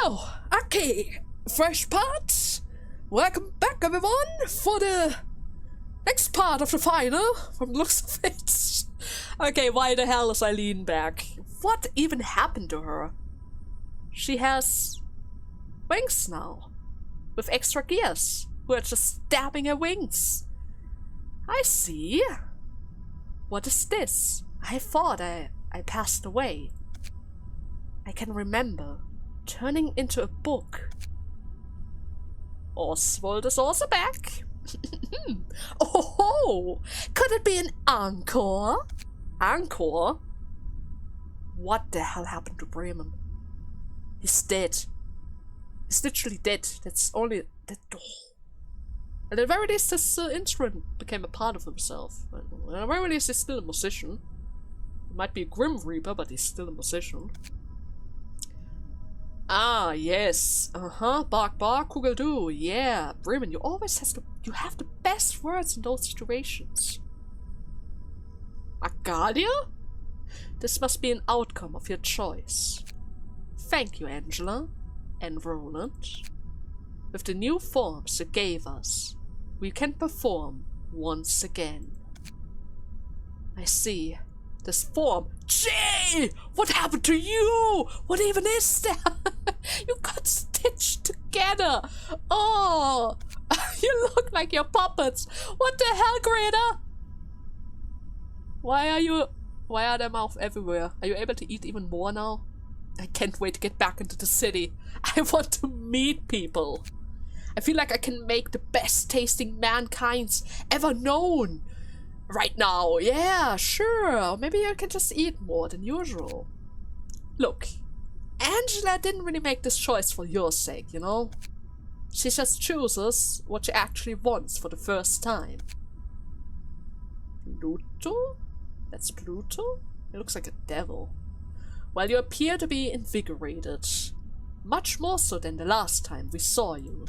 So, okay, fresh part. Welcome back, everyone, for the next part of the final, from the looks of it. Okay, why the hell is Eileen back? What even happened to her? She has wings now, with extra gears, who are just stabbing her wings. I see. What is this? I thought I passed away. I can remember turning into a book. Oswald is also back. Oh, could it be an Encore? Encore? What the hell happened to Bremen? He's dead. He's literally dead. That's only that. Oh. At the very least, his instrument became a part of himself. At the very least, he's still a musician. He might be a Grim Reaper, but he's still a musician. Ah, yes. Bark, bark, Kugel-doo. Yeah, Bremen, you always have the best words in those situations. Arcadia? This must be an outcome of your choice. Thank you, Angela and Roland. With the new forms you gave us, we can perform once again. I see. This form. Gee! What happened to you? What even is that? You got stitched together. Oh! You look like your puppets. What the hell, Greta? Why are there mouths everywhere? Are you able to eat even more now? I can't wait to get back into the city. I want to meet people. I feel like I can make the best tasting mankind's ever known. Right now, yeah, sure. Maybe I can just eat more than usual. Look, Angela didn't really make this choice for your sake, you know? She just chooses what she actually wants for the first time. Pluto? That's Pluto? It looks like a devil. Well, you appear to be invigorated. Much more so than the last time we saw you.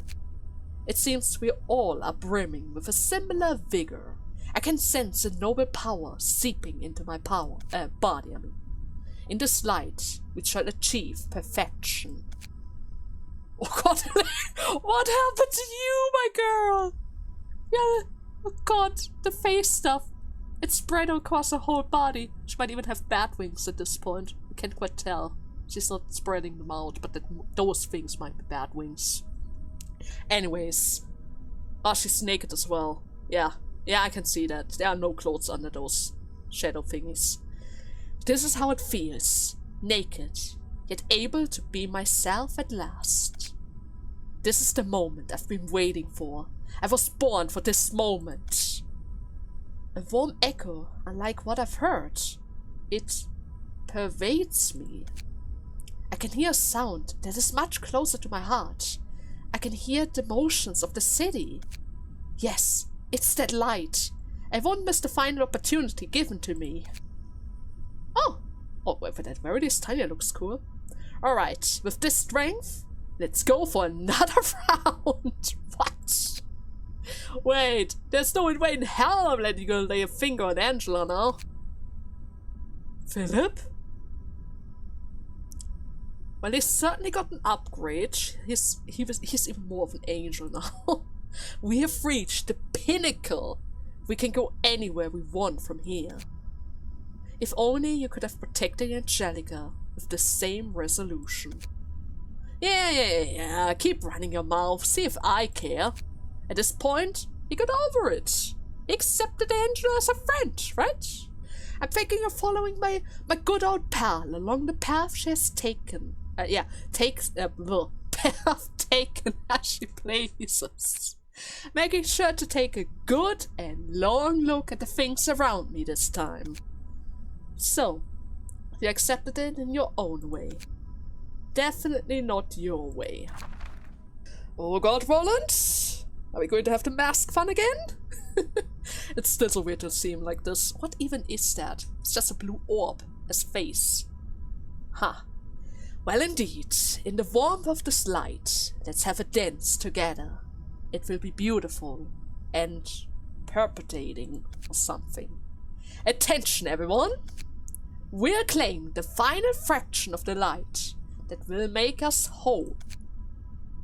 It seems we all are brimming with a similar vigor. I can sense a noble power seeping into my body. In this light, we shall achieve perfection. Oh god, what happened to you, my girl? Yeah, oh god, the face stuff. It's spread across her whole body. She might even have bat wings at this point. We can't quite tell. She's not spreading them out, but those things might be bat wings. Anyways. Oh, she's naked as well. Yeah, I can see that. There are no clothes under those shadow thingies. This is how it feels. Naked, yet able to be myself at last. This is the moment I've been waiting for. I was born for this moment. A warm echo, unlike what I've heard. It pervades me. I can hear a sound that is much closer to my heart. I can hear the motions of the city. Yes, it's that light. I won't miss the final opportunity given to me. Oh, for that very least, Tanya looks cool. Alright, with this strength, let's go for another round. What? Wait, there's no way in hell I'm letting you lay a finger on Angela now. Philip? Well, he's certainly got an upgrade. He's even more of an angel now. We have reached the pinnacle. We can go anywhere we want from here. If only you could have protected Angelica with the same resolution. Yeah. Keep running your mouth. See if I care. At this point, he got over it. He accepted Angela as a friend, right? I'm thinking of following my good old pal along the path she has taken. Path taken as she pleases. Making sure to take a good and long look at the things around me this time. So, you accepted it in your own way. Definitely not your way. Oh god, Roland? Are we going to have the mask fun again? It's still so weird to see him like this. What even is that? It's just a blue orb as face. Huh. Well indeed, in the warmth of this light, let's have a dance together. It will be beautiful and perpetuating or something. Attention everyone! We'll claim the final fraction of the light. that will make us whole.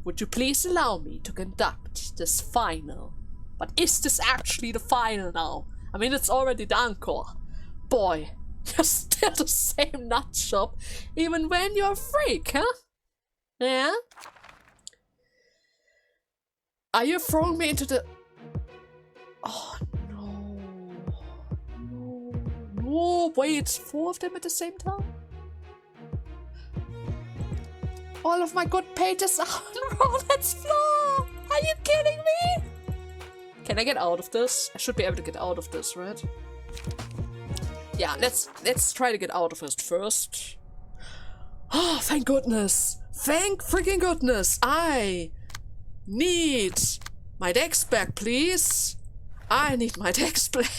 Would you please allow me to conduct this final? But is this actually the final now? I mean, it's already the Encore. Boy, you're still the same nut job, even when you're a freak, huh? Yeah? Are you throwing me into the... Oh, no. No. No, wait, 4 of them at the same time? All of my good pages are on Roland's floor! Are you kidding me? Can I get out of this? I should be able to get out of this, right? Yeah, let's try to get out of it first. Oh, thank goodness! Thank freaking goodness! I need my decks back, please! I need my decks back!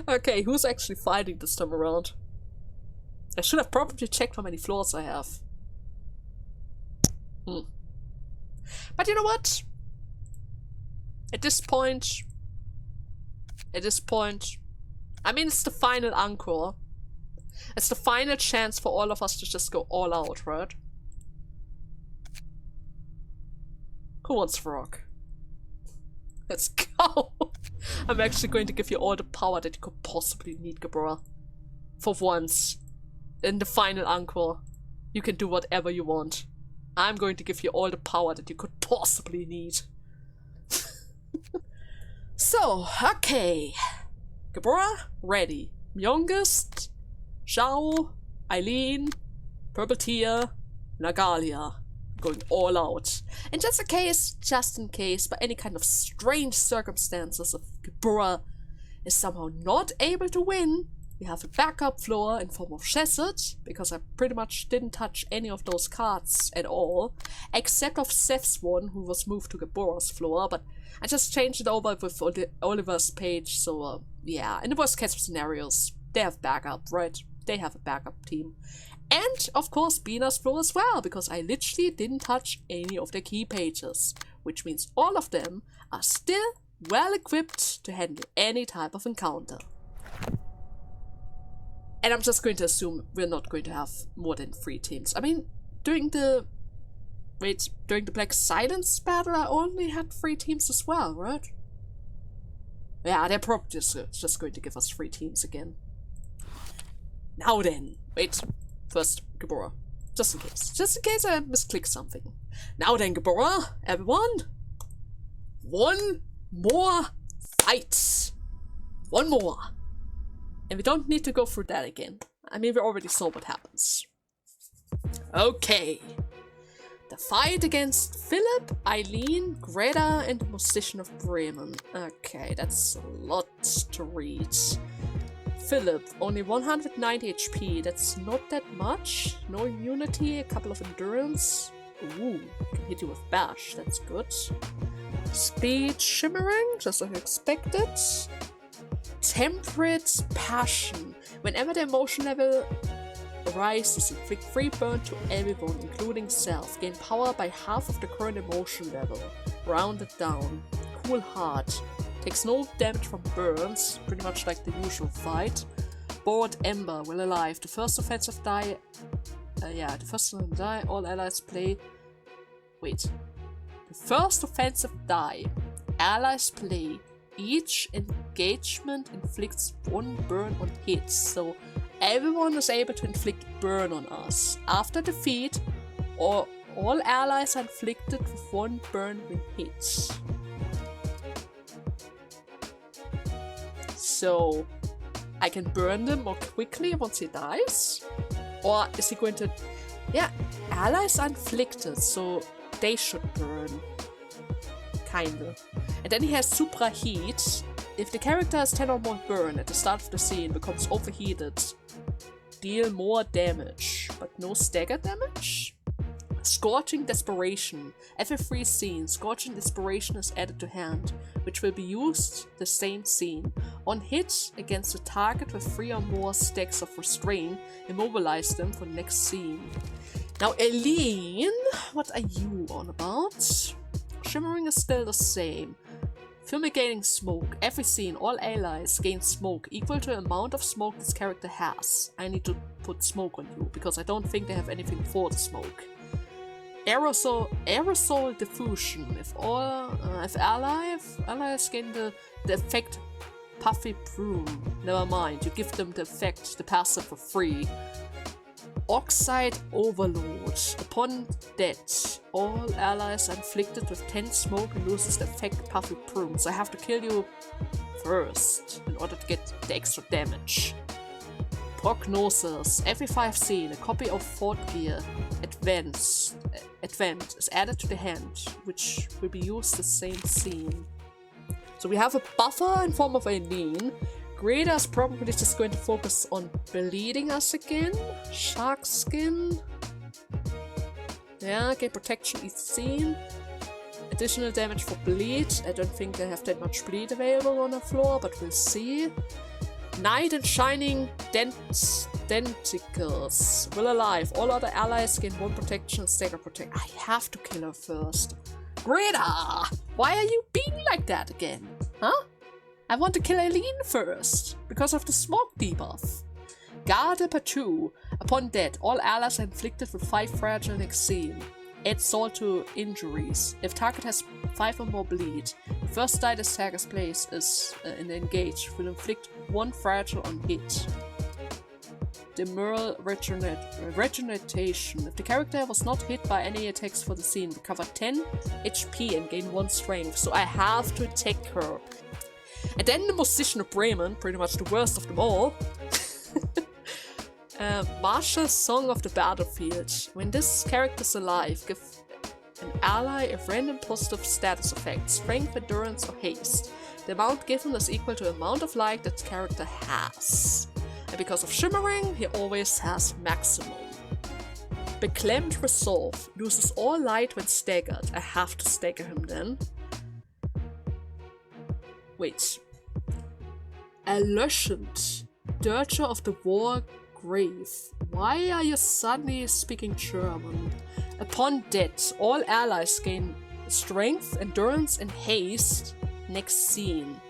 Okay, who's actually fighting this time around? I should have probably checked how many floors I have. But you know what? At this point, I mean, it's the final Encore. It's the final chance for all of us to just go all out, right? Who wants the rock? Let's go! I'm actually going to give you all the power that you could possibly need, Gabora. For once, in the final Encore, you can do whatever you want. I'm going to give you all the power that you could possibly need. So, okay. Gabora, ready. Youngest, Zhao, Eileen, Purple Tear, Nagalia. Going all out. And just in case, by any kind of strange circumstances, if Gabora is somehow not able to win, we have a backup floor in form of Chesed, because I pretty much didn't touch any of those cards at all, except of Seth's one, who was moved to Gabora's floor, but I just changed it over with Oliver's page, so yeah, in the worst case of scenarios, they have backup, right? They have a backup team. And, of course, Bina's floor as well, because I literally didn't touch any of their key pages, which means all of them are still well equipped to handle any type of encounter. And I'm just going to assume we're not going to have more than 3 teams. I mean, during the Black Silence battle, I only had 3 teams as well, right? Yeah, they're probably just going to give us 3 teams again. Now then, wait. First, Gabora. Just in case. Just in case I misclick something. Now then, Gabora, everyone. 1 more fight. 1 more. And we don't need to go through that again. I mean, we already saw what happens. Okay. The fight against Philip, Eileen, Greta, and the Musician of Bremen. Okay, that's a lot to read. Philip, only 190 HP, that's not that much. No immunity, a couple of endurance. Ooh, can hit you with bash, that's good. Speed shimmering, just as expected. Temperate passion. Whenever the emotion level rises, inflict free burn to everyone, including self. Gain power by half of the current emotion level. Rounded down. Cool heart. Takes no damage from burns, pretty much like the usual fight. Bored Ember, will alive. The first offensive die. The first offensive die, all allies play. Wait. The first offensive die. Allies play. Each engagement inflicts 1 burn on hits, so everyone is able to inflict burn on us. After defeat, all allies are inflicted with 1 burn when hits. So, I can burn them more quickly once he dies? Or is he going to... Yeah, allies are inflicted, so they should burn. Kinda. And then he has Supra Heat. If the character has 10 or more burn at the start of the scene, becomes overheated, deal more damage, but no stagger damage? Scorching Desperation. Every 3 scenes, Scorching Desperation is added to hand, which will be used the same scene. On hit against a target with 3 or more stacks of Restrain, immobilize them for the next scene. Now Eileen, what are you on about? Shimmering is still the same. Fumigating smoke. Every scene, all allies gain smoke equal to the amount of smoke this character has. I need to put smoke on you because I don't think they have anything for the smoke. Aerosol diffusion. If allies gain the effect puffy plume. Never mind, you give them the effect, the passive for free. Oxide overload. Upon death, all allies are inflicted with 10 smoke and loses the effect puffy plume. So I have to kill you first in order to get the extra damage. Prognosis. Every 5 scene, a copy of Fort Gear Advent is added to the hand, which will be used the same scene. So we have a buffer in form of a lean. Greta is probably just going to focus on bleeding us again. Shark skin. Yeah, gain protection each scene. Additional damage for bleed. I don't think they have that much bleed available on the floor, but we'll see. Knight and Shining Denticles. Will alive. All other allies gain 1 protection and stagger protect. I have to kill her first. Greta! Why are you being like that again? Huh? I want to kill Eileen first, because of the smoke debuff. Garde Patu. Upon death, all allies are inflicted with 5 fragile next scene. Add salt to injuries. If target has 5 or more bleed, the first die this target's place is in the engage will inflict 1 fragile on hit. Demurral Regeneration. If the character was not hit by any attacks for the scene, recover 10 HP and gain 1 strength, so I have to attack her. And then the Musician of Bremen, pretty much the worst of them all. Martial Song of the Battlefield. When this character is alive, give an ally a random positive status effect, strength, endurance, or haste. The amount given is equal to the amount of light that the character has. And because of Shimmering, he always has maximum. Beclaimed Resolve. Loses all light when staggered. I have to stagger him then. Wait. Erlöschend. Dirger of the War Grave. Why are you suddenly speaking German? Upon death, all allies gain strength, endurance, and haste next scene.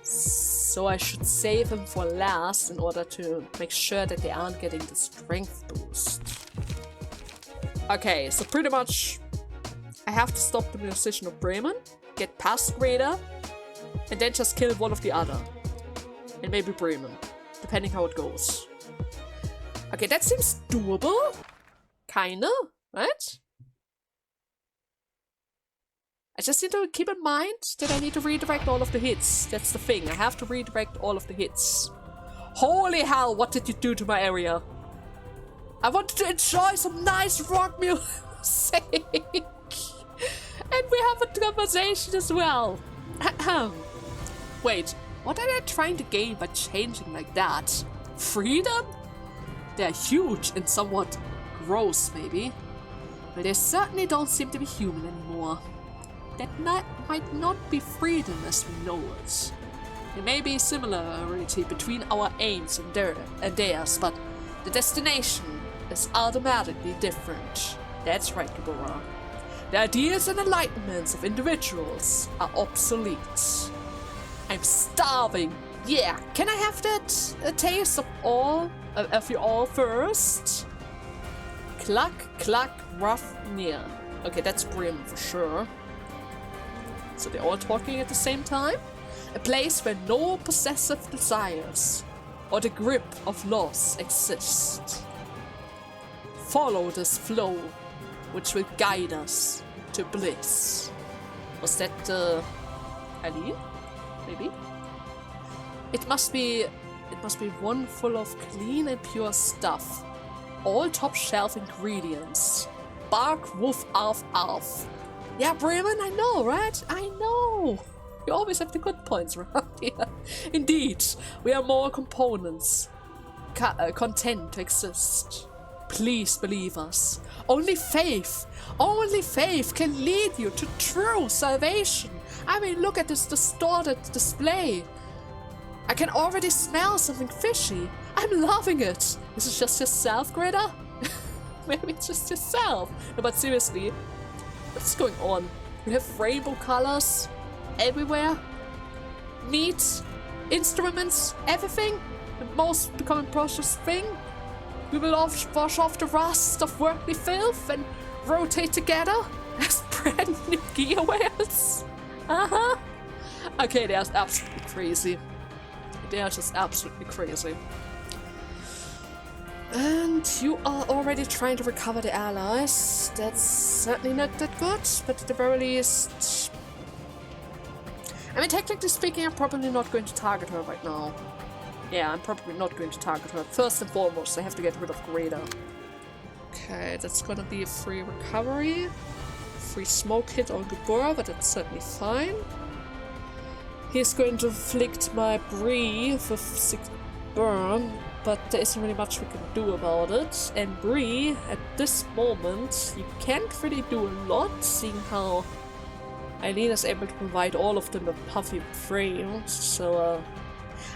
So I should save him for last in order to make sure that they aren't getting the strength boost. Okay, so pretty much I have to stop the Musician of Bremen, get past Greta, and then just kill one of the other. And maybe Bremen, depending how it goes. Okay, that seems doable. Kinda, right? I just need to keep in mind that I need to redirect all of the hits. That's the thing, I have to redirect all of the hits. Holy hell, what did you do to my area? I wanted to enjoy some nice rock music. And we have a conversation as well. Wait, what are they trying to gain by changing like that? Freedom? They're huge and somewhat gross, maybe. But they certainly don't seem to be human anymore. That might not be freedom as we know it. There may be similarity between our aims and theirs, but the destination is automatically different. That's right, Gabora. The ideas and enlightenments of individuals are obsolete. I'm starving. Yeah, can I have that a taste of you all first? Cluck, cluck, rough, near. Okay, that's Brim for sure. So they're all talking at the same time? A place where no possessive desires or the grip of loss exist. Follow this flow, which will guide us to bliss. Was that Aline? Maybe? It must be one full of clean and pure stuff. All top shelf ingredients. Bark woof alf alf. Yeah, Bremen, I know, right? I know! You always have the good points around here. Indeed, we are more components. Content to exist. Please believe us. Only faith can lead you to true salvation. I mean, look at this distorted display. I can already smell something fishy. I'm loving it. Is it just yourself, Greta? Maybe it's just yourself. No, but seriously, what's going on? We have rainbow colors everywhere. Meat, instruments, everything. The most becoming precious thing. We will wash off the rust of worldly filth and rotate together as brand new gear wheels. Okay, they're absolutely crazy. They are just absolutely crazy. And you are already trying to recover the allies. That's certainly not that good, but at the very least... I mean, technically speaking, I'm probably not going to target her right now. Yeah, I'm probably not going to target her. First and foremost, I have to get rid of Greta. Okay, that's gonna be a free recovery. Free smoke hit on Gabora, but that's certainly fine. He's going to inflict my Bree with 6 burn, but there isn't really much we can do about it. And Bree, at this moment, you can't really do a lot, seeing how Eileen is able to provide all of them a puffy frame, so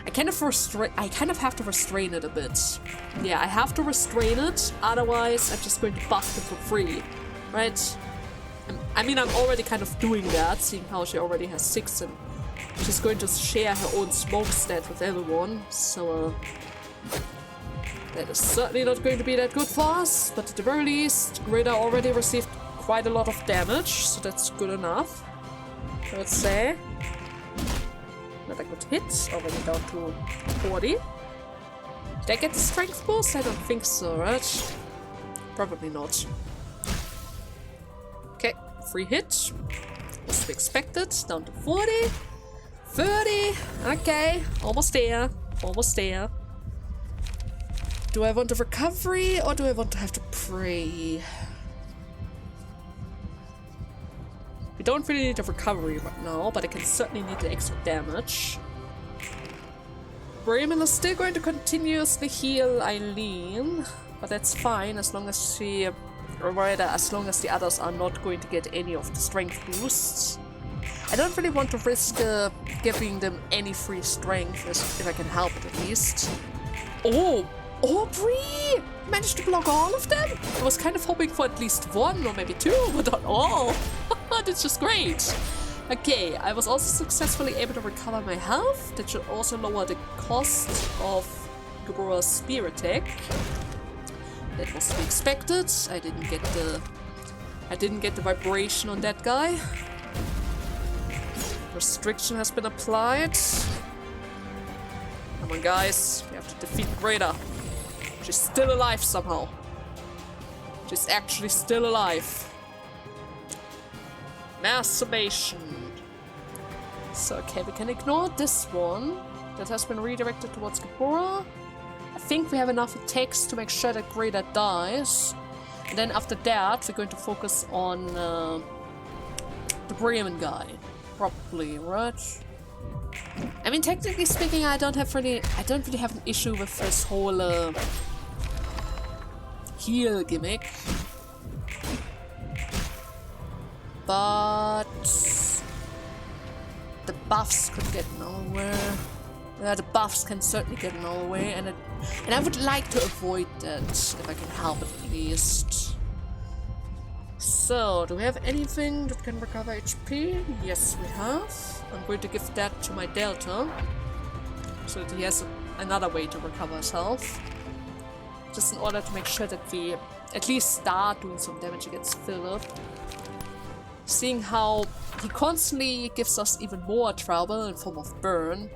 I kind of have to restrain it a bit. Yeah, I have to restrain it, otherwise I'm just going to buff them for free, right? I mean, I'm already kind of doing that, seeing how she already has 6 and she's going to share her own smoke stat with everyone, so that is certainly not going to be that good for us, but at the very least, Greta already received quite a lot of damage, so that's good enough, I would say. Another good hit, already down to 40. Did I get the strength boost? I don't think so, right? Probably not. Okay, free hit. Was to be expected. Down to 40. 30. Okay, almost there. Almost there. Do I want a recovery or do I want to have to pray? We don't really need a recovery right now, but I can certainly need the extra damage. Bremen is still going to continuously heal Eileen, but that's fine as long as she, or rather, as long as the others are not going to get any of the strength boosts. I don't really want to risk giving them any free strength, if I can help it at least. Oh! Aubrey! Managed to block all of them? I was kind of hoping for at least 1 or maybe 2, but not all. That's just great. Okay, I was also successfully able to recover my health. That should also lower the cost of Gabora's spear attack. That was to be expected. I didn't get the vibration on that guy. Restriction has been applied. Come on, guys. We have to defeat Greta. She's still alive somehow. She's actually still alive. Mass summation. So, okay, we can ignore this one. That has been redirected towards Gabora. I think we have enough attacks to make sure that Greta dies. And then after that, we're going to focus on the Bremen guy. Probably, right? I mean, technically speaking, I don't really have an issue with this whole heal gimmick. But the buffs could get in our way. Yeah, the buffs can certainly get in our way, and I would like to avoid that if I can help it at least. So, do we have anything that can recover HP? Yes, we have. I'm going to give that to my Delta, so that he has another way to recover his health. Just in order to make sure that we at least start doing some damage against Philip. Seeing how he constantly gives us even more trouble in form of burn,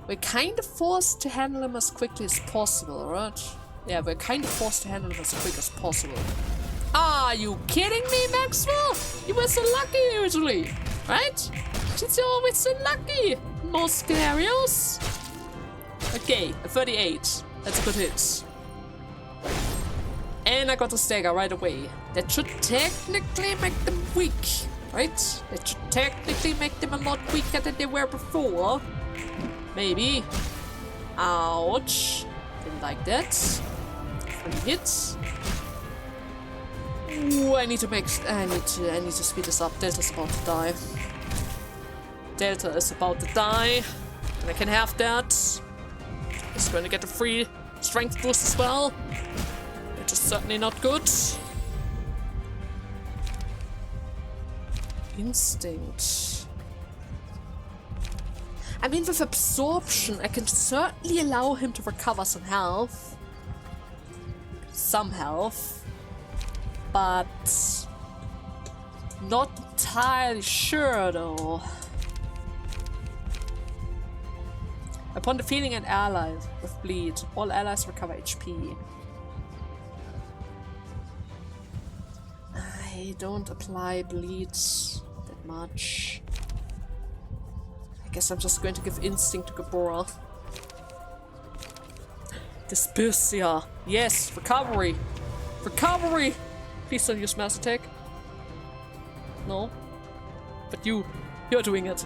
we're kind of forced to handle him as quickly as possible, right? Yeah, we're kind of forced to handle him as quick as possible. Are you kidding me, Maxwell? You were so lucky usually, right? Since you're always so lucky in most scenarios. Okay, a 38. That's a good hit. And I got a stagger right away. That should technically make them weak, right? That should technically make them a lot weaker than they were before. Maybe. Ouch. Didn't like that. 3 hits. Ooh, I need to speed this up. Delta's about to die. Delta is about to die. And I can have that. He's going to get a free strength boost as well. Which is certainly not good. Instinct. I mean, with absorption, I can certainly allow him to recover some health. Some health. But not entirely sure though. Upon defeating an ally with bleed, all allies recover HP. I don't apply bleeds that much. I guess I'm just going to give instinct to Gabora. Dyspepsia. Yes, recovery. Recovery! Please don't use mass attack. No. But you're doing it.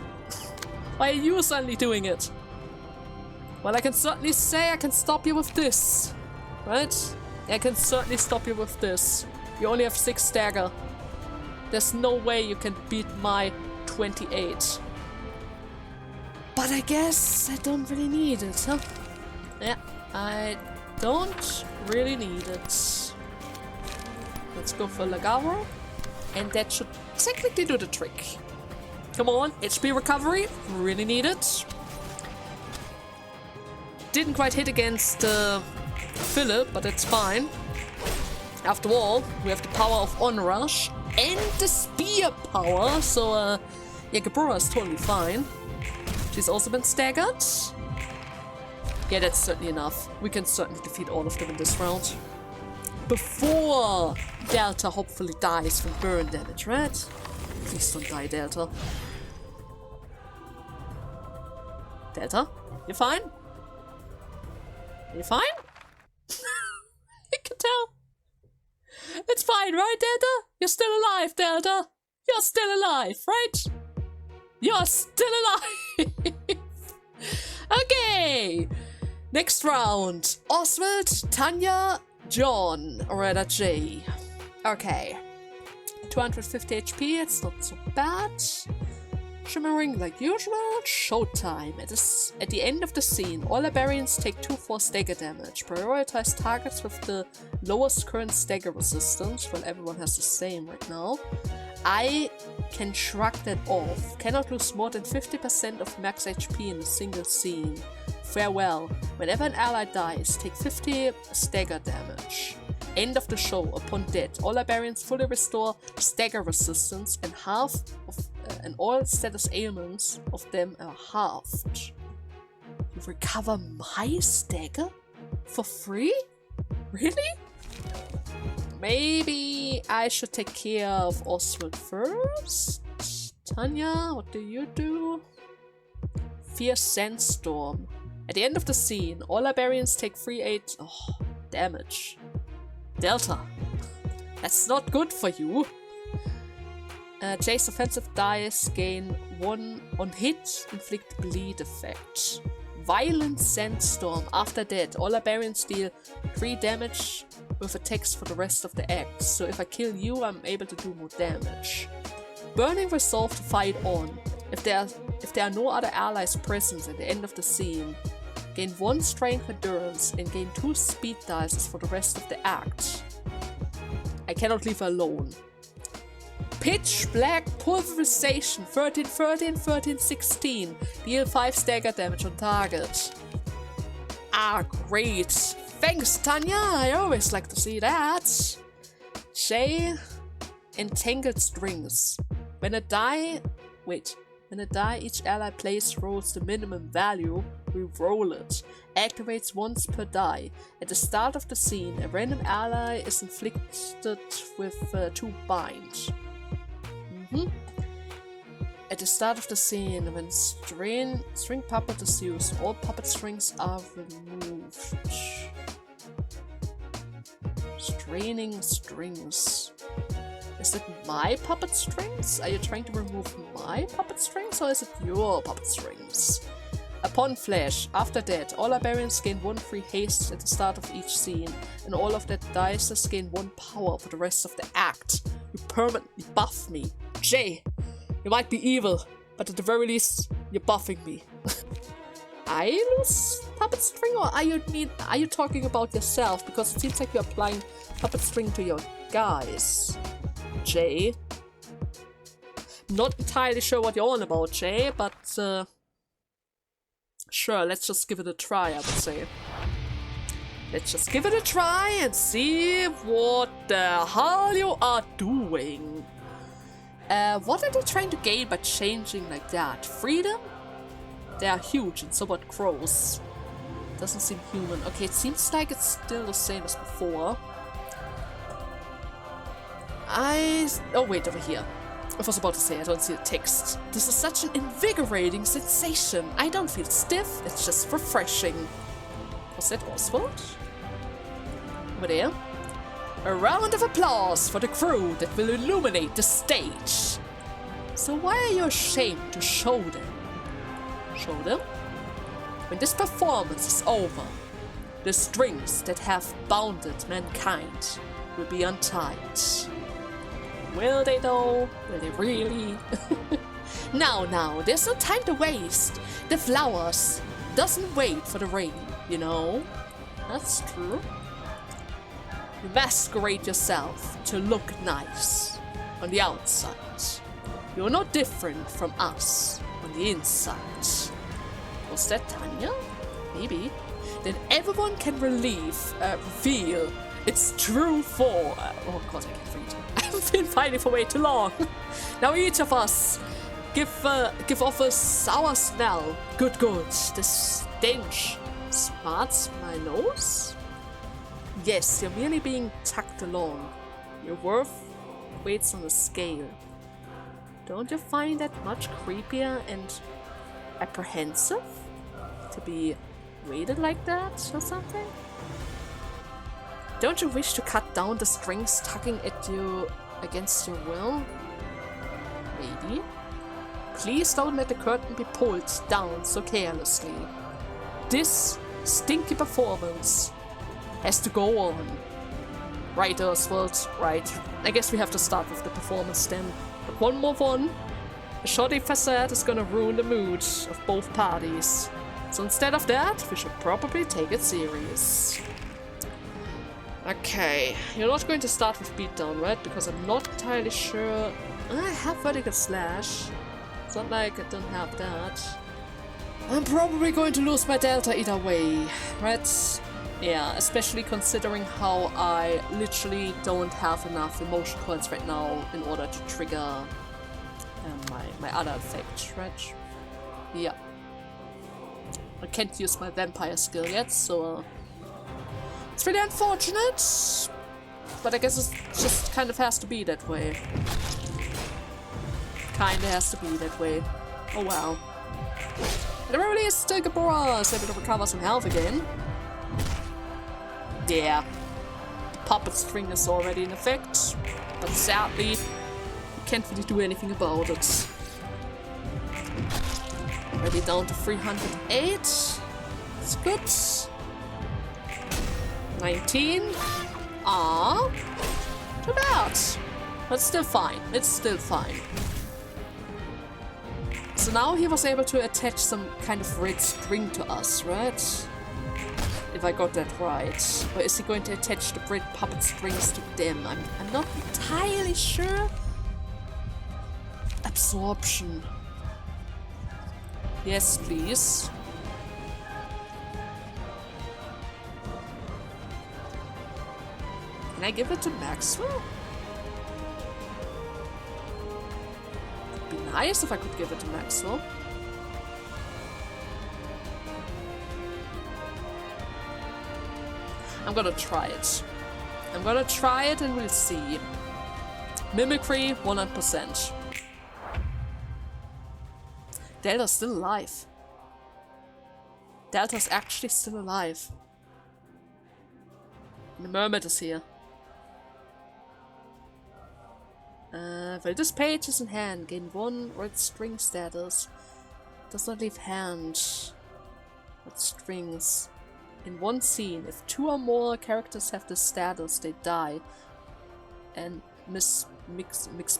Why are you suddenly doing it? Well, I can certainly say I can stop you with this. Right? I can certainly stop you with this. You only have 6 stagger. There's no way you can beat my 28. But I guess I don't really need it, huh? Yeah, I don't really need it. Let's go for Lagavro. And that should technically do the trick. Come on, HP recovery. Really need it. Didn't quite hit against Philip, but that's fine. After all, we have the power of Onrush and the spear power, so yeah, Gabora is totally fine. She's also been staggered. Yeah, that's certainly enough. We can certainly defeat all of them in this round. Before Delta hopefully dies from burn damage, right? Please don't die, Delta. Delta, you fine? You fine? I can tell. It's fine, right, Delta? You're still alive, Delta. You're still alive, right? You're still alive. Okay. Next round. Oswald, Tanya, John, or rather Jay. Okay. 250 HP, it's not so bad. Shimmering like usual. Showtime. At the end of the scene, all librarians take 2-4 stagger damage. Prioritize targets with the lowest current stagger resistance. Well, everyone has the same right now. I can shrug that off. Cannot lose more than 50% of max HP in a single scene. Farewell. Whenever an ally dies, take 50 stagger damage. End of the show. Upon death, all librarians fully restore stagger resistance and half of and all status ailments of them are halved. You recover my stagger? For free? Really? Maybe I should take care of Oswald first? Tanya, what do you do? Fierce Sandstorm. At the end of the scene, all librarians take 3-8 damage. Delta. That's not good for you. Jay's offensive dice gain 1 on hit, inflict bleed effect. Violent Sandstorm. After that, all librarians deal 3 damage with attacks for the rest of the act. So if I kill you, I'm able to do more damage. Burning Resolve to fight on. If there are no other allies present at the end of the scene, gain 1 strength endurance and gain 2 speed dice for the rest of the act. I cannot leave her alone. Pitch Black Pulverization 13, 13, 13, 16. Deal 5 stagger damage on target. Ah, great. Thanks, Tanya. I always like to see that. Jay, Entangled Strings. When a die, each ally plays rolls the minimum value, we roll it. Activates once per die. At the start of the scene, a random ally is inflicted with 2 bind. At the start of the scene, when string puppet is used, all puppet strings are removed. Straining strings. Is it my puppet strings? Are you trying to remove my puppet strings, or is it your puppet strings? Upon flash, after that, all librarians gain 1 free haste at the start of each scene, and all of that dice gain 1 power for the rest of the act. You permanently buff me. Jay, you might be evil, but at the very least, you're buffing me. I lose puppet string, or are you talking about yourself? Because it seems like you're applying puppet string to your guys. Jay. Not entirely sure what you're on about, Jay, but sure, let's just give it a try, I would say. Let's just give it a try and see what the hell you are doing. What are they trying to gain by changing like that? Freedom? They are huge and somewhat gross. Doesn't seem human. Okay, it seems like it's still the same as before. Oh wait, over here. I was about to say I don't see the text. This is such an invigorating sensation. I don't feel stiff, it's just refreshing. Was that Oswald? Over there. A round of applause for the crew that will illuminate the stage. So why are you ashamed to show them? Show them? When this performance is over, the strings that have bounded mankind will be untied. Will they though? Will they really? Now, there's no time to waste. The flowers doesn't wait for the rain, you know? That's true. You masquerade yourself to look nice on the outside. You're no different from us on the inside. Was that Tanya? Maybe. Then everyone can reveal its true form. Oh god, I can't read. I've been fighting for way too long. Now each of us give off a sour smell. Good. The stench smarts my nose? Yes, you're merely being tucked along. Your worth waits on a scale. Don't you find that much creepier and apprehensive? To be weighted like that or something? Don't you wish to cut down the strings tugging at you against your will? Maybe. Please don't let the curtain be pulled down so carelessly. This stinky performance has to go on. Right, Oswald, right. I guess we have to start with the performance then. But one more one. A shoddy facade is gonna ruin the mood of both parties. So instead of that, we should probably take it serious. Okay, you're not going to start with beatdown, right? Because I'm not entirely sure. I have vertical slash. It's not like I don't have that. I'm probably going to lose my delta either way, right? Yeah, especially considering how I literally don't have enough emotion points right now in order to trigger my other effect, right? Yeah. I can't use my vampire skill yet, so it's really unfortunate. But I guess it just kind of has to be that way. Kinda has to be that way. Oh wow. And the really is still Gabora is able to recover some health again. Yeah. The puppet string is already in effect, but sadly, we can't really do anything about it. Already down to 308. That's good. 19. Ah, too bad. But still fine. It's still fine. So now he was able to attach some kind of red string to us, right? If I got that right. Or is he going to attach the red puppet strings to them? I'm not entirely sure. Absorption. Yes, please. Can I give it to Maxwell? It'd be nice if I could give it to Maxwell. I'm gonna try it. I'm gonna try it and we'll see. Mimicry, 100%. Delta's still alive. Delta's actually still alive. And the Mermaid is here. Well, this page is in hand. Gain 1 red string status. Does not leave hand. Red strings. In one scene, if 2 or more characters have this status, they die. And Miss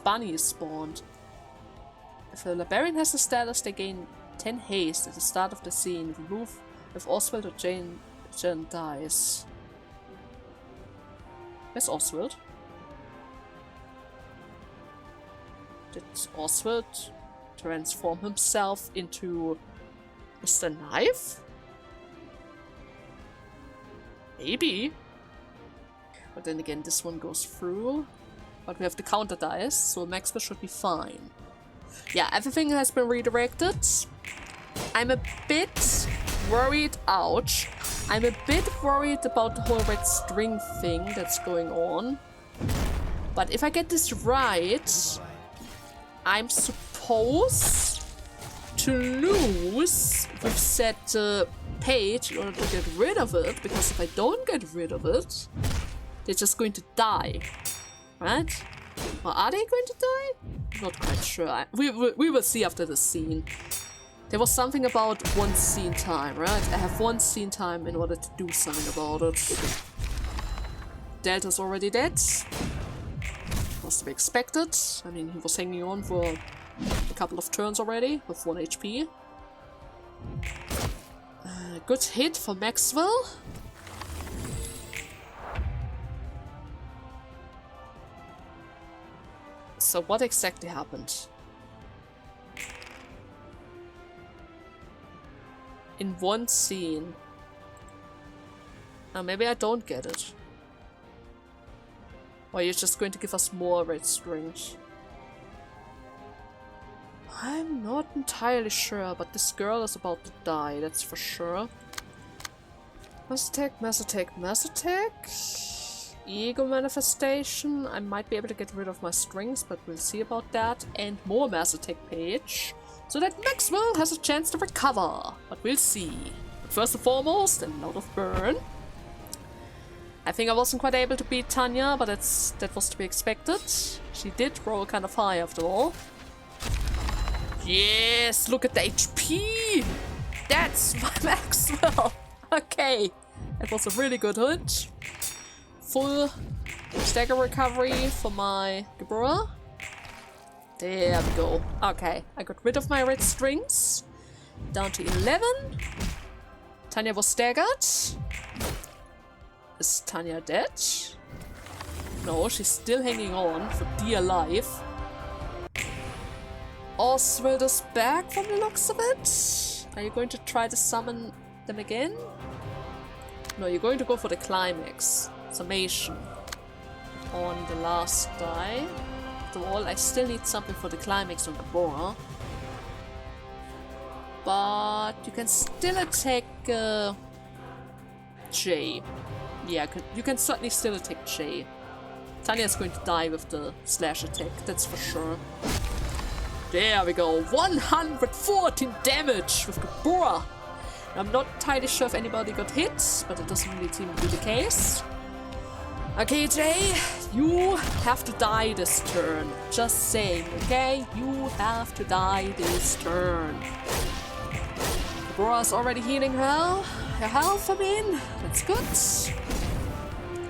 Bunny is spawned. If a Librarian has the status, they gain 10 haste at the start of the scene. Remove if Oswald or Jane dies. Where's Oswald? Did Oswald transform himself into Mr. Knife? Maybe. But then again, this one goes through. But we have the counter dice, so Maxwell should be fine. Yeah, everything has been redirected. I'm a bit worried. Ouch. I'm a bit worried about the whole red string thing that's going on. But if I get this right, I'm supposed to lose with said page in order to get rid of it, because if I don't get rid of it, they're just going to die, right? Or are they going to die? I'm not quite sure. We will see after the scene. There was something about one scene time, right? I have one scene time in order to do something about it. Delta's already dead. Was to be expected. I mean, he was hanging on for a couple of turns already with 1 HP. Good hit for Maxwell. So what exactly happened? In one scene. Now maybe I don't get it. Or you're just going to give us more red strings. I'm not entirely sure, but this girl is about to die, that's for sure. Mass attack, mass attack, mass attack. Ego manifestation. I might be able to get rid of my strings, but we'll see about that. And more mass attack page. So that Maxwell has a chance to recover. But we'll see. But first and foremost, a note of burn. I think I wasn't quite able to beat Tanya, but that was to be expected. She did roll kind of high after all. Yes, look at the HP! That's my Maxwell! Okay, that was a really good hit. Full stagger recovery for my Gabora. There we go. Okay, I got rid of my red strings. Down to 11. Tanya was staggered. Is Tanya dead? No, she's still hanging on for dear life. Oswald is back from the looks of it. Are you going to try to summon them again? No, you're going to go for the climax. Summation. On the last die. After all, I still need something for the climax on the board. But you can still attack Jay. Yeah, you can certainly still attack Jay. Tanya's going to die with the slash attack, that's for sure. There we go, 114 damage with Gabora. I'm not entirely sure if anybody got hit, but it doesn't really seem to be the case. Okay, Jay, you have to die this turn. Just saying, okay? You have to die this turn. Gabora's already healing her health, I mean. That's good.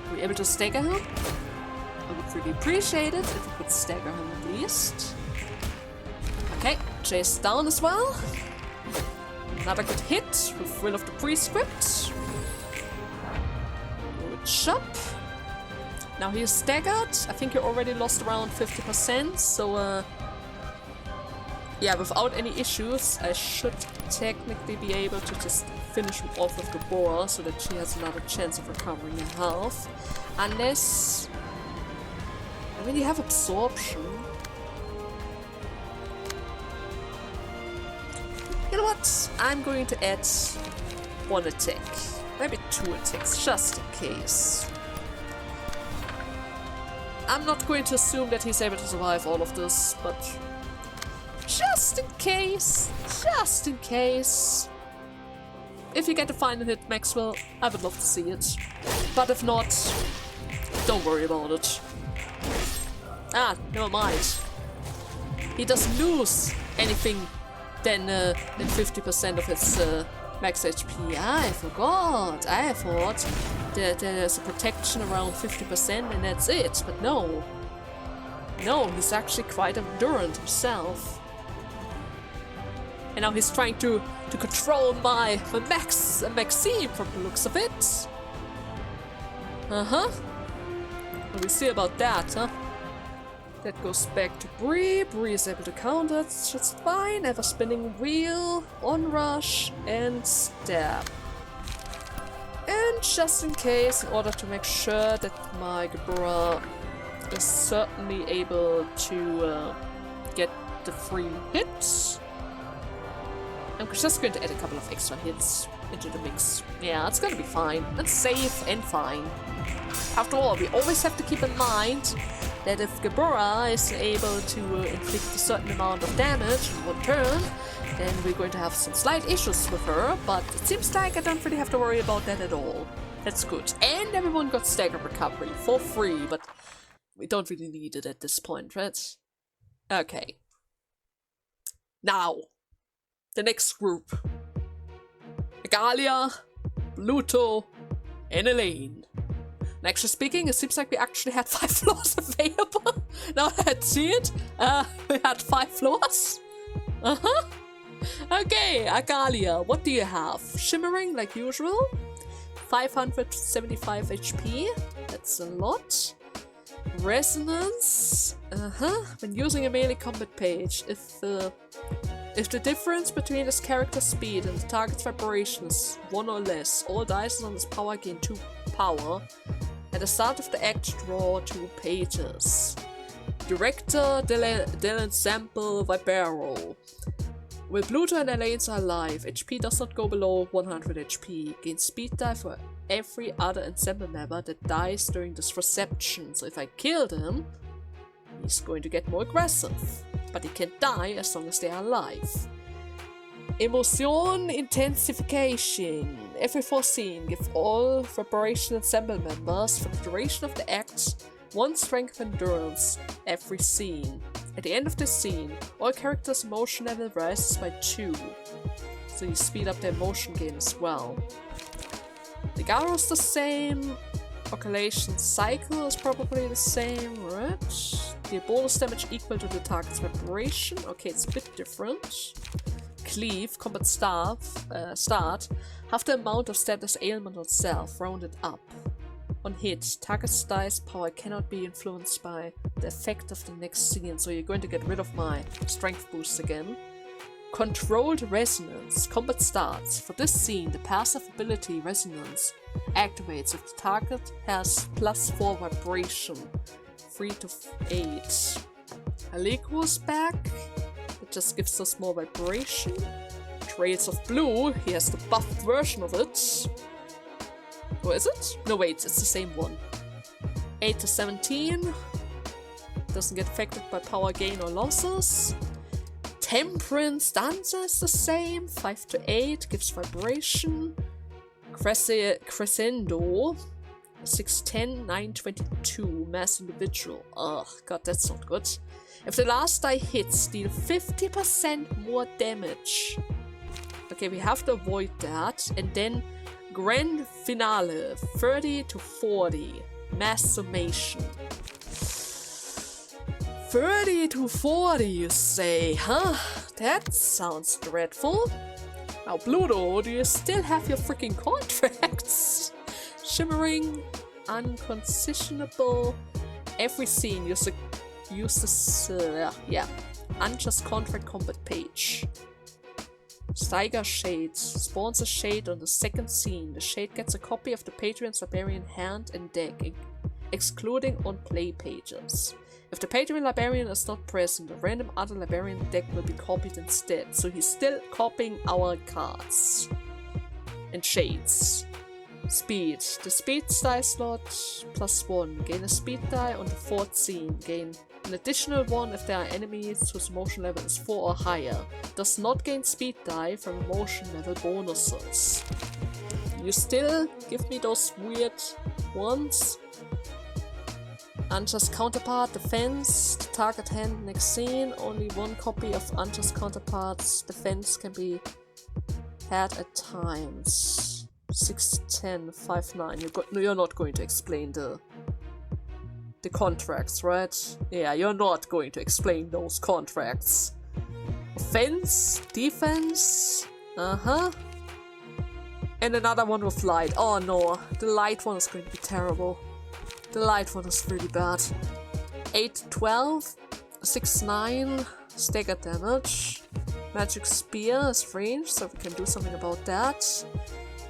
Are we able to stagger him? I would really appreciate it if we could stagger him at least. Okay, Jay's down as well. Another good hit with Will of the Prescript. Good job. Now he's staggered. I think he already lost around 50%, so yeah, without any issues, I should technically be able to just finish him off with Gabora so that she has another chance of recovering her health. Unless... I mean, you have absorption. You know what? I'm going to add one attack. Maybe 2 attacks, just in case. I'm not going to assume that he's able to survive all of this, but just in case, if you get a final hit, Maxwell, I would love to see it. But if not, don't worry about it. Ah, never mind. He doesn't lose anything than 50% of his max HP. I forgot. I thought that there's a protection around 50% and that's it. But no. No, he's actually quite endurant himself. And now he's trying to control my Maxime from the looks of it. Uh-huh. What do we see about that, huh? That goes back to Bree. Bree is able to counter, that's just fine. Ever spinning wheel, onrush, and stab. And just in case, in order to make sure that my Gabura is certainly able to get the free hits, I'm just going to add a couple of extra hits into the mix. Yeah, it's gonna be fine. It's safe and fine. After all, we always have to keep in mind that if Gabura is able to inflict a certain amount of damage in one turn, then we're going to have some slight issues with her, but it seems like I don't really have to worry about that at all. That's good. And everyone got stagger recovery for free, but we don't really need it at this point, right? Okay. Now, the next group. Agalia, Pluto, and Elaine. And actually speaking, it seems like we actually had 5 floors available. Now that I see it, we had 5 floors. Okay, Agalia, what do you have? Shimmering, like usual. 575 HP. That's a lot. Resonance. When using a melee combat page, if the difference between this character's speed and the target's vibration is 1 or less, all dice on this power gain 2 power. At the start of the act, draw 2 pages. Director Dylan Sample Vibero. While Pluto and Elaine are alive, HP does not go below 100 HP. Gain speed die for every other ensemble member that dies during this reception. So if I kill them, he's going to get more aggressive. But he can't die as long as they are alive. Emotion Intensification. Every 4 scene, give all Vibration Ensemble members for the duration of the act 1 strength endurance every scene. At the end of this scene, all characters' emotion level rises by 2. So you speed up their emotion gain as well. The Garo's the same. Occultation Cycle is probably the same, right? The bonus damage equal to the target's vibration. Okay, it's a bit different. Cleave, combat start, half the amount of status ailment on self, rounded up. On hit, target's dice power cannot be influenced by the effect of the next scene, so you're going to get rid of my strength boost again. Controlled Resonance, combat starts. For this scene, the passive ability Resonance activates if the target has +4 vibration, 3 to 8. Allegro's back. It just gives us more vibration. Trails of Blue, he has the buffed version of it. Or is it? No, wait, it's the same one. 8 to 17. Doesn't get affected by power gain or losses. Temperance Dancer is the same. 5 to 8 gives vibration. Crescendo. 610, 922. Mass Individual. Ugh, god, that's not good. If the last die hits, deal 50% more damage. Okay, we have to avoid that. And then Grand Finale, 30 to 40. Mass Summation. 30 to 40, you say, huh? That sounds dreadful. Now, Pluto, do you still have your freaking contracts? Shimmering, unconcisionable. Every scene, use this, unjust contract combat page. Steiger Shade spawns a shade on the second scene. The shade gets a copy of the Patreon's Librarian hand and deck, excluding on play pages. If the Patreon Librarian is not present, a random other Librarian deck will be copied instead, so he's still copying our cards. And shades. Speed. The speed die slot +1. Gain a speed die on the 4th scene. Gain an additional 1 if there are enemies whose emotion level is 4 or higher. Does not gain speed die from emotion level bonuses. You still give me those weird ones? Unjust Counterpart, Defense, the target hand next scene. Only 1 copy of Unjust Counterpart's defense can be had at times. 6, 10, 5, 9. You're not going to explain the contracts, right? Yeah, you're not going to explain those contracts. Offense, defense, and another one with light. Oh no, the light one is going to be terrible. The light one is really bad. 8-12, 6-9, stagger damage. Magic Spear is range, so we can do something about that.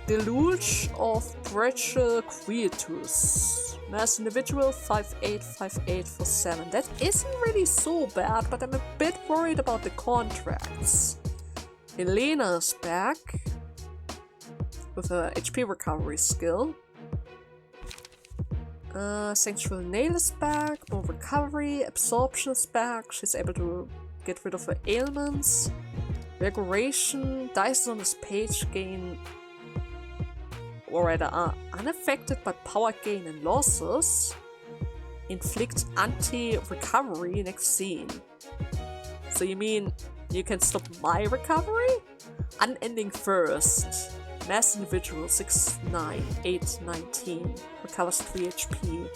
Deluge of Breccia Creatures. Mass individual, 5-8, 5-8 for 7. That isn't really so bad, but I'm a bit worried about the contracts. Elena's back with her HP recovery skill. Sanctuary Nail is back, more recovery, absorption is back, she's able to get rid of her ailments. Regoration, dice on this page gain or rather are unaffected by power gain and losses. Inflict anti-recovery next scene. So you mean you can stop my recovery? Unending First. Mass individual 6-9, 8-19. Recovers 3 HP.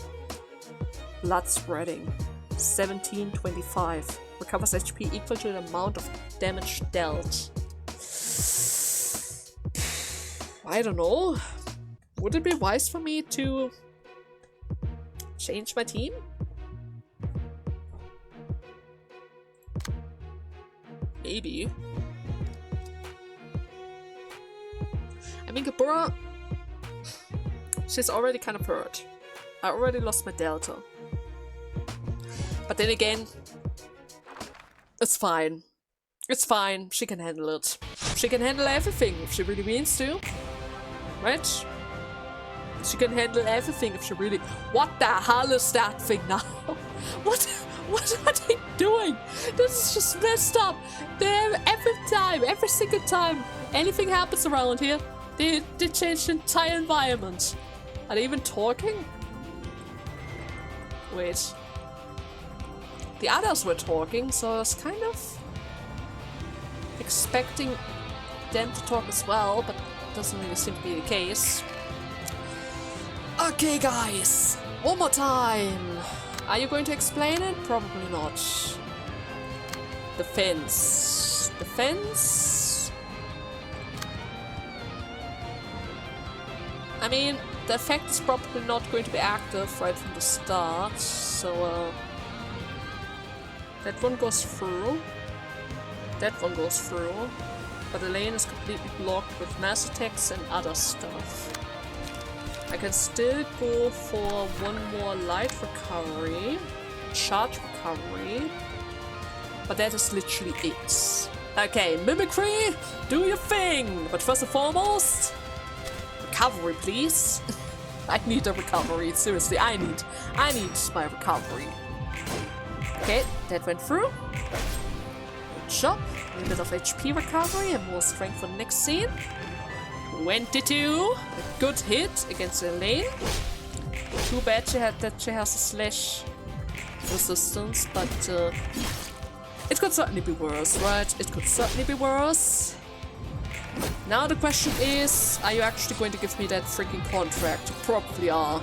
Blood spreading 17-25. Recovers HP equal to the amount of damage dealt. I don't know. Would it be wise for me to change my team? Maybe. I mean, Gabora, she's already kind of hurt. I already lost my delta. But then again, it's fine. It's fine. She can handle it. She can handle everything if she really means to. Right? She can handle everything if she really... What the hell is that thing now? What are they doing? This is just messed up. They're every single time anything happens around here, they change the entire environment. Are they even talking? Wait. The others were talking, so I was kind of expecting them to talk as well, but it doesn't really seem to be the case. Okay, guys, one more time. Are you going to explain it? Probably not. Defense. Defense? I mean, the effect is probably not going to be active right from the start, so that one goes through. That one goes through. But the lane is completely blocked with mass attacks and other stuff. I can still go for one more light recovery, charge recovery, but that is literally it. Okay, mimicry, do your thing! But first and foremost, recovery, please. I need a recovery, seriously, I need my recovery. Okay, that went through. Good job. A little bit of HP recovery and more strength for the next scene. 22. A good hit against Elaine. Too bad she has a slash resistance, but it could certainly be worse, right? It could certainly be worse. Now the question is, are you actually going to give me that freaking contract? You probably are.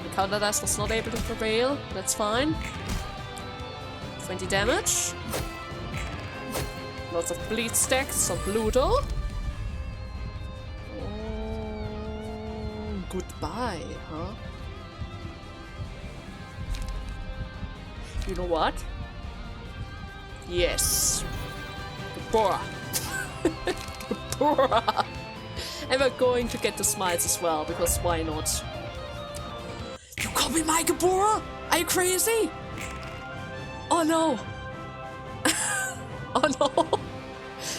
The counter dice was not able to prevail. That's fine. 20 damage. Lots of bleed stacks on Pluto. Goodbye, huh? You know what? Yes. Gabora. Gabora. And we're going to get the smiles as well, because why not? You call me my Gabora? Are you crazy? Oh no. Oh no.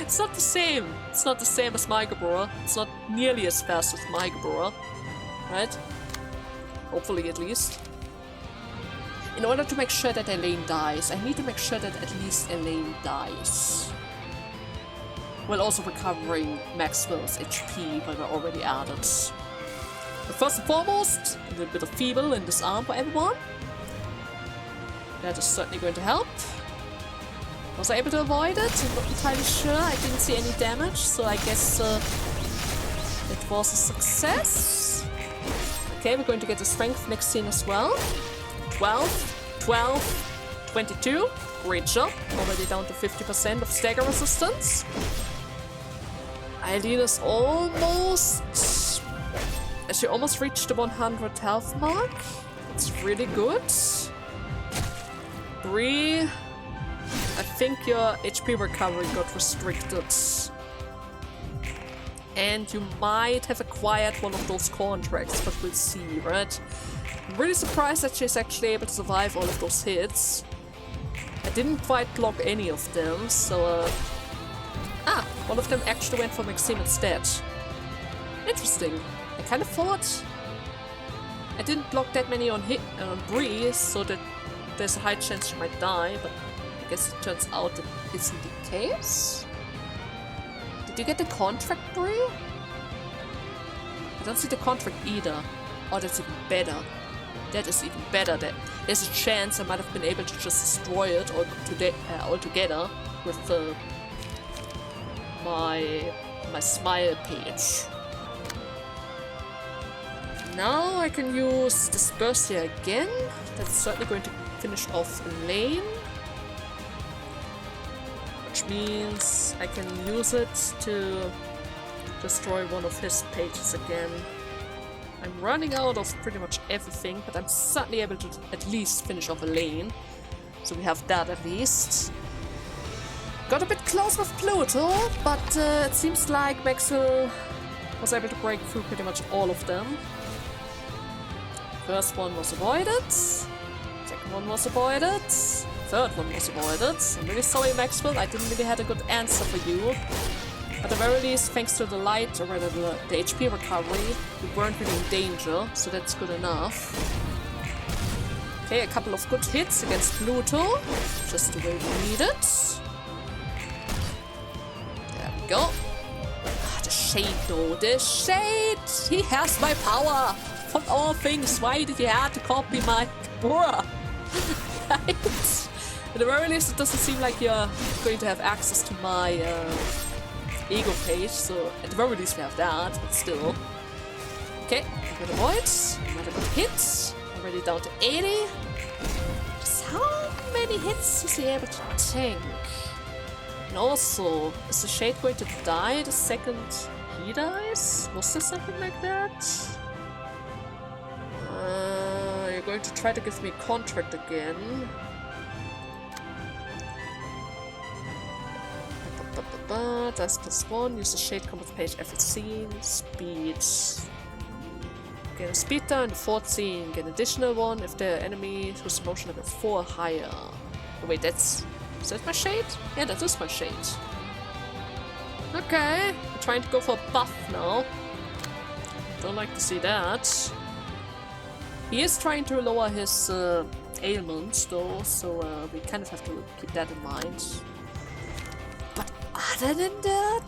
It's not the same. It's not the same as my Gabora. It's not nearly as fast as my Gabora. Right? Hopefully, at least. In order to make sure that Elaine dies, I need to make sure that at least Elaine dies. While also recovering Maxwell's HP, but we're already at it. But first and foremost, a little bit of feeble in this arm for everyone. That is certainly going to help. Was I able to avoid it? I'm not entirely sure. I didn't see any damage, so I guess it was a success. Okay, we're going to get the strength next scene as well. 12, 12, 22. Great job. Already down to 50% of stagger resistance. Eileen almost... She almost reached the 100 health mark. That's really good. Bree, I think your HP recovery got restricted. And you might have acquired one of those contracts, but we'll see, right? I'm really surprised that she's actually able to survive all of those hits. I didn't quite block any of them, so one of them actually went for Maxime instead. Interesting. I kind of thought I didn't block that many on Bree, so that there's a high chance she might die, but I guess it turns out that isn't the case. Did you get the contract, Bree? I don't see the contract either. Oh, that's even better. That is even better. That there's a chance I might have been able to just destroy it altogether with my smile page. Now I can use Dispersia again. That's certainly going to finish off a lane. Which means I can use it to destroy one of his pages again. I'm running out of pretty much everything, but I'm certainly able to at least finish off a lane. So we have that at least. Got a bit close with Pluto, but it seems like Maxwell was able to break through pretty much all of them. First one was avoided. Second one was avoided. Third one was avoided. I'm really sorry, Maxwell. I didn't really have a good answer for you. At the very least, thanks to the light, or rather the HP recovery, we weren't really in danger, so that's good enough. Okay, a couple of good hits against Pluto. Just the way we need it. There we go. Ah, the Shade though. The Shade! He has my power! From all things, why did he have to copy my Kabura? Right? At the very least, it doesn't seem like you're going to have access to my ego page, so at the very least we have that, but still. Okay, good avoid. Another good hit. Already down to 80. Just how many hits is he able to tank? And also, is the Shade going to die the second he dies? Was there something like that? You're going to try to give me a contract again. Dice +1, use the Shade combat page every scene. Speed. Get a speed down in the fourth scene. Get an additional one if the enemy whose emotion level is 4 or higher. Oh, wait, is that my Shade? Yeah, that is my Shade. Okay, I'm trying to go for a buff now. Don't like to see that. He is trying to lower his ailments though, so we kind of have to keep that in mind. But other than that,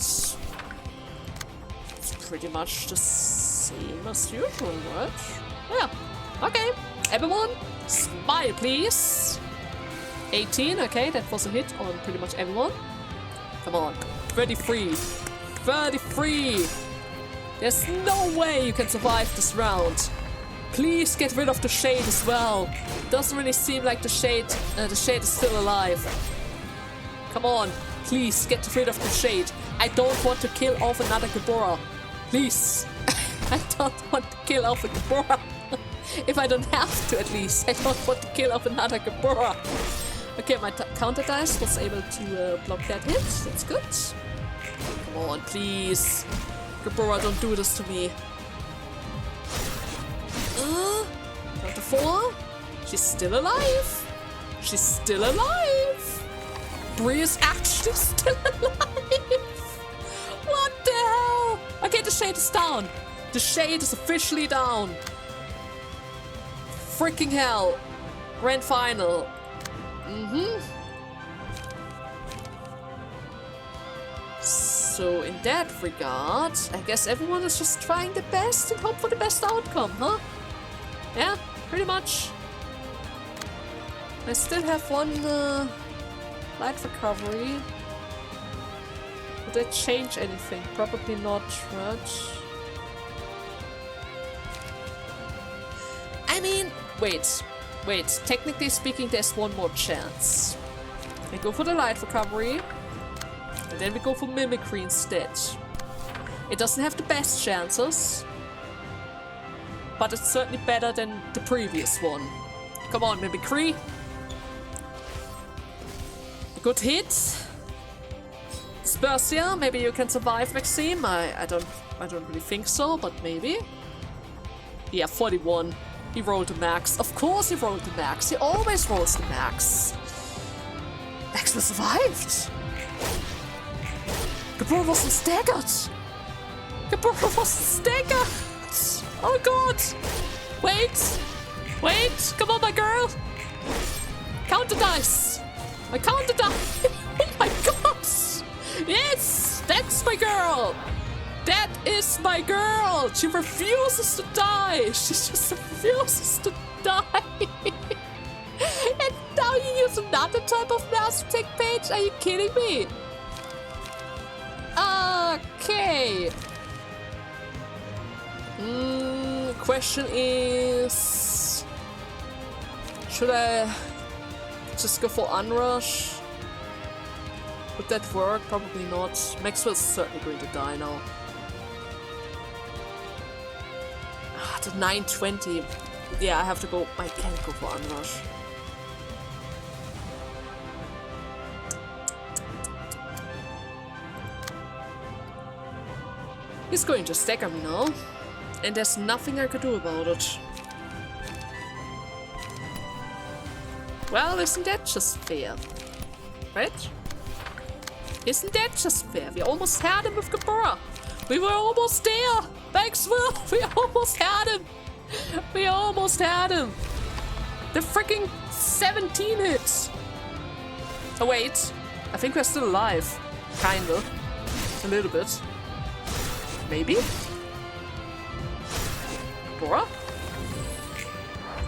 it's pretty much the same as usual, right? Yeah. Okay. Everyone, smile please. 18, okay, that was a hit on pretty much everyone. Come on. 33. 33! There's no way you can survive this round. Please get rid of the Shade as well. Doesn't really seem like the Shade is still alive. Come on, please get rid of the Shade. I don't want to kill off another Gabora. Please. I don't want to kill off a Gabora. If I don't have to, at least. I don't want to kill off another Gabora. Okay, my counter dice was able to block that hit. That's good. Come on, please. Gabora, don't do this to me. Down to 4. She's still alive. She's still alive. Bree is actually still alive. What the hell? Okay, the Shade is down. The Shade is officially down. Freaking hell. Grand final. So in that regard, I guess everyone is just trying the best and hope for the best outcome, huh? Yeah, pretty much. I still have one light recovery. Would that change anything? Probably not, right? I mean, wait. Technically speaking, there's one more chance. I go for the light recovery. And then we go for Mimicry instead. It doesn't have the best chances. but it's certainly better than the previous one. Come on, Mimicry. Good hit. Spersia, maybe you can survive, Maxime. I don't really think so, but maybe. Yeah, 41. He rolled the max. Of course he rolled the max. He always rolls the max. Max was survived. Gabor wasn't staggered. Gabor wasn't staggered. Oh god. Wait. Wait. Come on, my girl. Count the dice. I count the dice. Oh my god. Yes. That's my girl. That is my girl! She refuses to die! She just refuses to die! And now you use another type of mouse tech page? Are you kidding me? Okay. Question is... should I just go for Unrush? Would that work? Probably not. Maxwell's certainly going to die now. The 920. Yeah, I have to go. I can't go for Unrush. He's going to stagger me now. And there's nothing I could do about it. Well, isn't that just fair? Right? Isn't that just fair? We almost had him with Gabora. We were almost there! Maxwell! We almost had him! We almost had him! The freaking 17 hits! Oh wait, I think we're still alive. Kinda. A little bit. Maybe? Bora?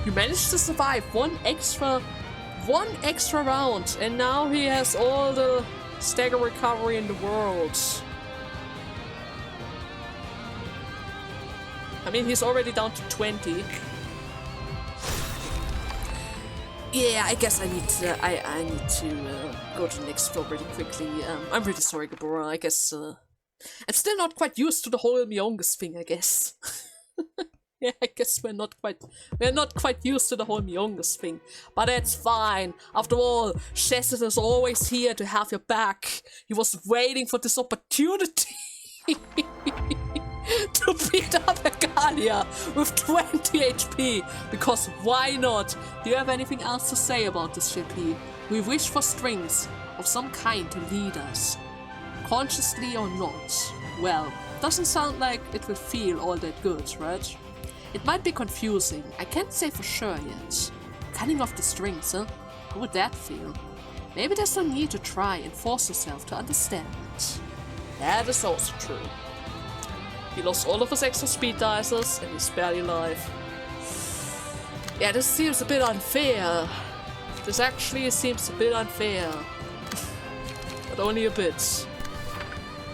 You managed to survive one extra round, and now he has all the stagger recovery in the world. I mean, he's already down to 20. Yeah, I guess I need to. I need to go to the next floor really quickly. I'm really sorry, Gabora. I guess I'm still not quite used to the whole Miongus thing. I guess. Yeah, I guess we're not quite used to the whole Miongus thing, but that's fine. After all, Chesed is always here to have your back. He was waiting for this opportunity. To beat up Agalia with 20 HP, because why not? Do you have anything else to say about this, JP? We wish for strings of some kind to lead us, consciously or not. Well, doesn't sound like it will feel all that good, right? It might be confusing, I can't say for sure yet. Cutting off the strings, huh? How would that feel? Maybe there's no need to try and force yourself to understand it. That is also true. He lost all of his extra speed dices and he's barely alive. Yeah, this seems a bit unfair. This actually seems a bit unfair. But only a bit.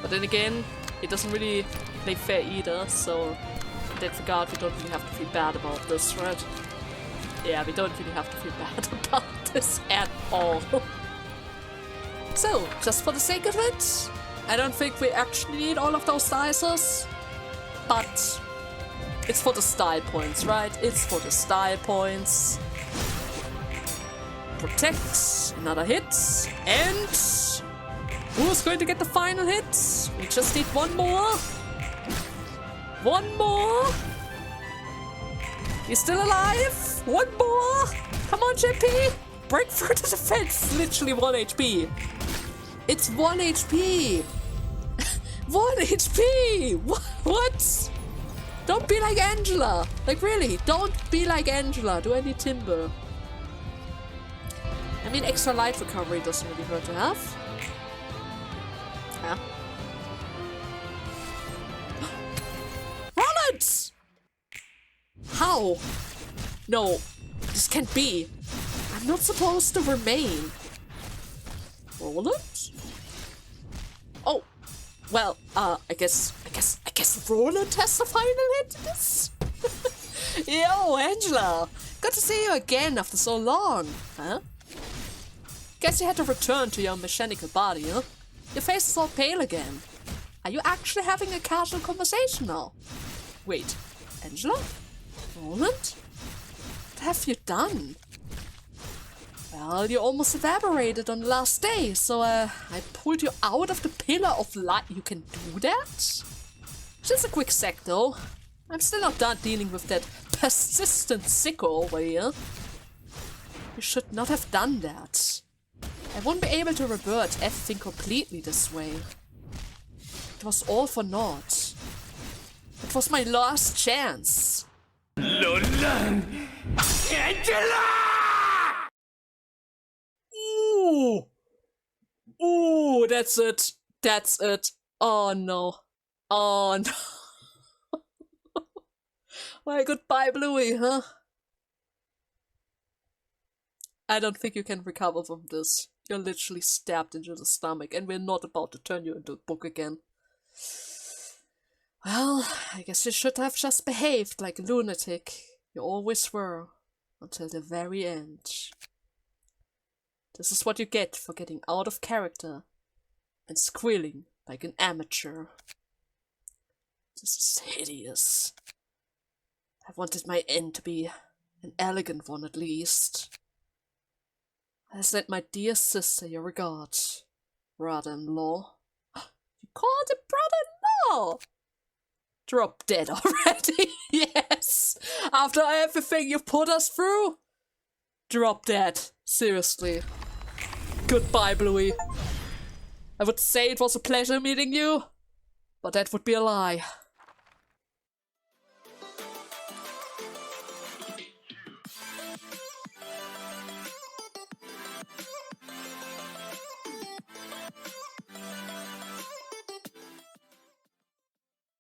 But then again, it doesn't really play fair either, so in that regard we don't really have to feel bad about this, right? Yeah, we don't really have to feel bad about this at all. So, just for the sake of it, I don't think we actually need all of those dices. But it's for the style points, right? It's for the style points. Protect, another hit, and who's going to get the final hit? We just need one more. One more. He's still alive. One more. Come on, JP. Break through the defense. Literally 1 HP. It's 1 HP. 1 HP! What? Don't be like Angela! Like really, don't be like Angela. Do I need timber? I mean, extra light recovery doesn't really hurt to have. Yeah. Rollins! How? No, this can't be. I'm not supposed to remain. Rollins? Oh. Well, I guess Roland has the final hit to this? Yo, Angela! Good to see you again after so long, huh? Guess you had to return to your mechanical body, huh? Your face is all pale again. Are you actually having a casual conversation now? Wait, Angela? Roland? What have you done? Well, you almost evaporated on the last day, so I pulled you out of the pillar of light. You can do that? Just a quick sec though. I'm still not done dealing with that persistent sicko over here. You should not have done that. I won't be able to revert everything completely this way. It was all for naught. It was my last chance. Lola! Angela! Ooh! Ooh, that's it. That's it. Oh no. Oh no. Well, goodbye, Bluey, huh? I don't think you can recover from this. You're literally stabbed into the stomach, and we're not about to turn you into a book again. Well, I guess you should have just behaved like a lunatic. You always were, until the very end. This is what you get for getting out of character and squealing like an amateur. This is hideous. I wanted my end to be an elegant one at least. I sent my dear sister your regards, brother-in-law. You called him brother-in-law? Drop dead already, yes! After everything you've put us through? Drop dead, seriously. Goodbye, Bluey. I would say it was a pleasure meeting you, but that would be a lie.